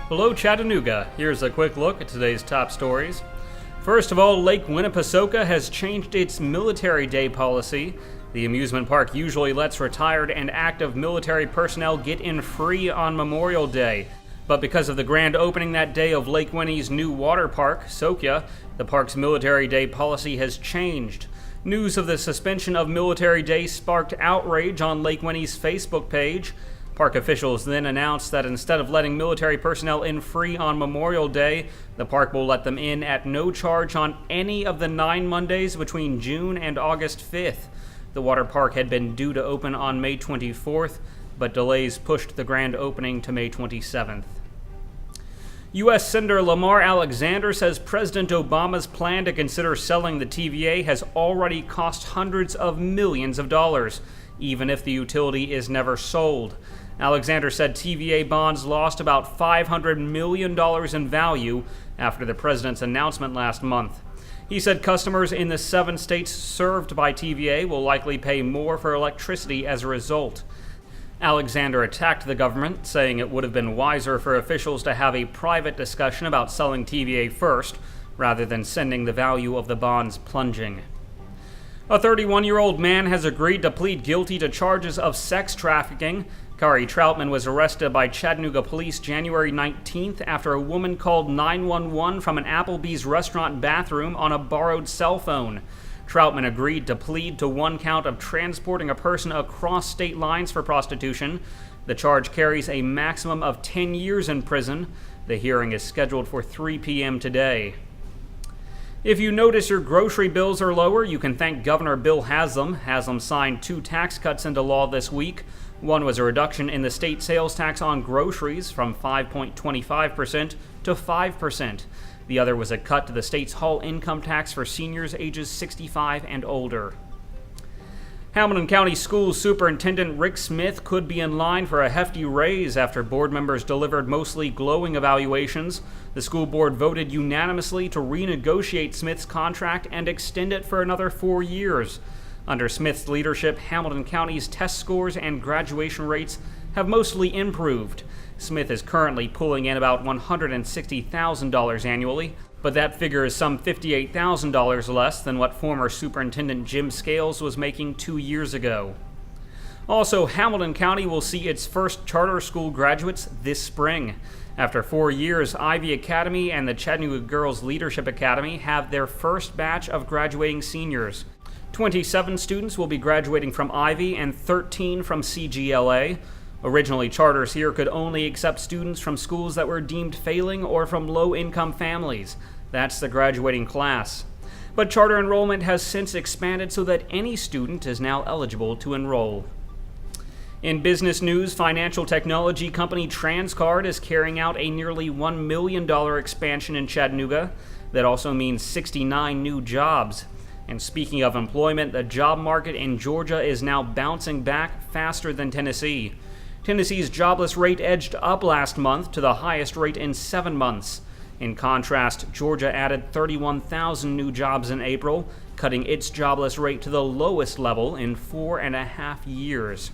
Below Chattanooga, here's a quick look at today's top stories. First of all, Lake Winnespesaukah has changed its Military Day policy. The amusement park usually lets retired and active military personnel get in free on Memorial Day. But because of the grand opening that day of Lake Winnie's new water park, SoakYa, the park's Military Day policy has changed. News of the suspension of Military Day sparked outrage on Lake Winnie's Facebook page. Park officials then announced that instead of letting military personnel in free on Memorial Day, the park will let them in at no charge on any of the 9 Mondays between June and August 5th. The water park had been due to open on May 24th, but delays pushed the grand opening to May 27th. U.S. Senator Lamar Alexander says President Obama's plan to consider selling the TVA has already cost hundreds of millions of dollars, even if the utility is never sold. Alexander said TVA bonds lost about $500 million in value after the president's announcement last month. He said customers in the 7 states served by TVA will likely pay more for electricity as a result. Alexander attacked the government, saying it would have been wiser for officials to have a private discussion about selling TVA first, rather than sending the value of the bonds plunging. A 31-year-old man has agreed to plead guilty to charges of sex trafficking. Kari Troutman was arrested by Chattanooga police January 19th after a woman called 911 from an Applebee's restaurant bathroom on a borrowed cell phone. Troutman agreed to plead to 1 count of transporting a person across state lines for prostitution. The charge carries a maximum of 10 years in prison. The hearing is scheduled for 3 p.m. today. If you notice your grocery bills are lower, you can thank Governor Bill Haslam. Haslam signed 2 tax cuts into law this week. One was a reduction in the state sales tax on groceries from 5.25% to 5%. The other was a cut to the state's hall income tax for seniors ages 65 and older. Hamilton County School Superintendent Rick Smith could be in line for a hefty raise after board members delivered mostly glowing evaluations. The school board voted unanimously to renegotiate Smith's contract and extend it for another 4 years. Under Smith's leadership, Hamilton County's test scores and graduation rates have mostly improved. Smith is currently pulling in about $160,000 annually, but that figure is some $58,000 less than what former Superintendent Jim Scales was making 2 years ago. Also, Hamilton County will see its first charter school graduates this spring. After 4 years, Ivy Academy and the Chattanooga Girls Leadership Academy have their first batch of graduating seniors. 27 students will be graduating from Ivy and 13 from CGLA. Originally, charters here could only accept students from schools that were deemed failing or from low-income families. That's the graduating class. But charter enrollment has since expanded so that any student is now eligible to enroll. In business news, financial technology company Transcard is carrying out a nearly $1 million expansion in Chattanooga. That also means 69 new jobs. And speaking of employment, the job market in Georgia is now bouncing back faster than Tennessee. Tennessee's jobless rate edged up last month to the highest rate in 7 months. In contrast, Georgia added 31,000 new jobs in April, cutting its jobless rate to the lowest level in 4.5 years.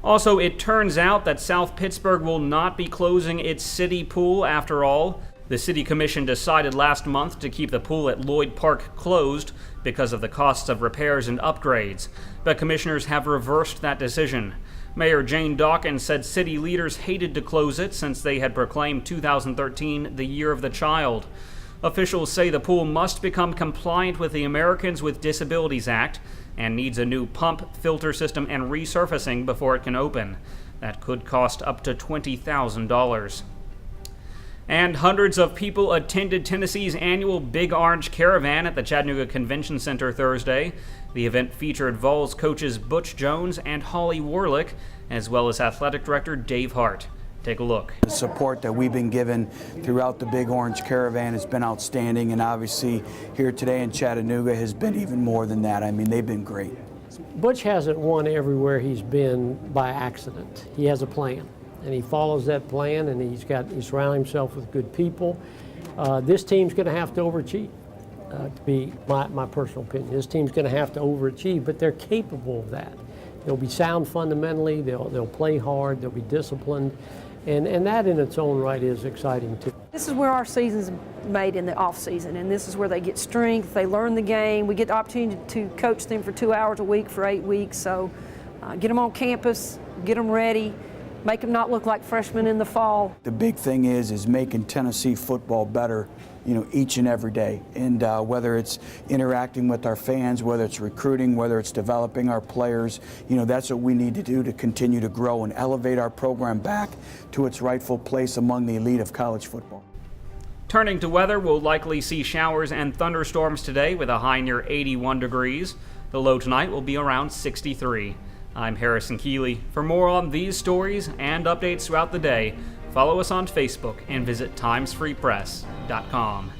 Also, it turns out that South Pittsburgh will not be closing its city pool after all. The City Commission decided last month to keep the pool at Lloyd Park closed because of the costs of repairs and upgrades, but commissioners have reversed that decision. Mayor Jane Dawkins said city leaders hated to close it since they had proclaimed 2013 the Year of the Child. Officials say the pool must become compliant with the Americans with Disabilities Act and needs a new pump, filter system, and resurfacing before it can open. That could cost up to $20,000. And hundreds of people attended Tennessee's annual Big Orange Caravan at the Chattanooga Convention Center Thursday. The event featured Vols coaches Butch Jones and Holly Warlick, as well as athletic director Dave Hart. Take a look. The support that we've been given throughout the Big Orange Caravan has been outstanding, and obviously here today in Chattanooga has been even more than that. I mean, they've been great. Butch hasn't won everywhere he's been by accident. He has a plan, and he follows that plan, and he's surrounding himself with good people. This team's going to have to overachieve, to be my personal opinion. This team's going to have to overachieve, but they're capable of that. They'll be sound fundamentally, they'll play hard, they'll be disciplined. And that in its own right is exciting too. This is where our season's made in the off season, and this is where they get strength, they learn the game. We get the opportunity to coach them for 2 hours a week for 8 weeks, so get them on campus, get them ready, make them not look like freshmen in the fall. The big thing is making Tennessee football better, each and every day. And whether it's interacting with our fans, whether it's recruiting, whether it's developing our players, that's what we need to do to continue to grow and elevate our program back to its rightful place among the elite of college football. Turning to weather, we'll likely see showers and thunderstorms today with a high near 81 degrees. The low tonight will be around 63. I'm Harrison Keeley. For more on these stories and updates throughout the day, follow us on Facebook and visit timesfreepress.com.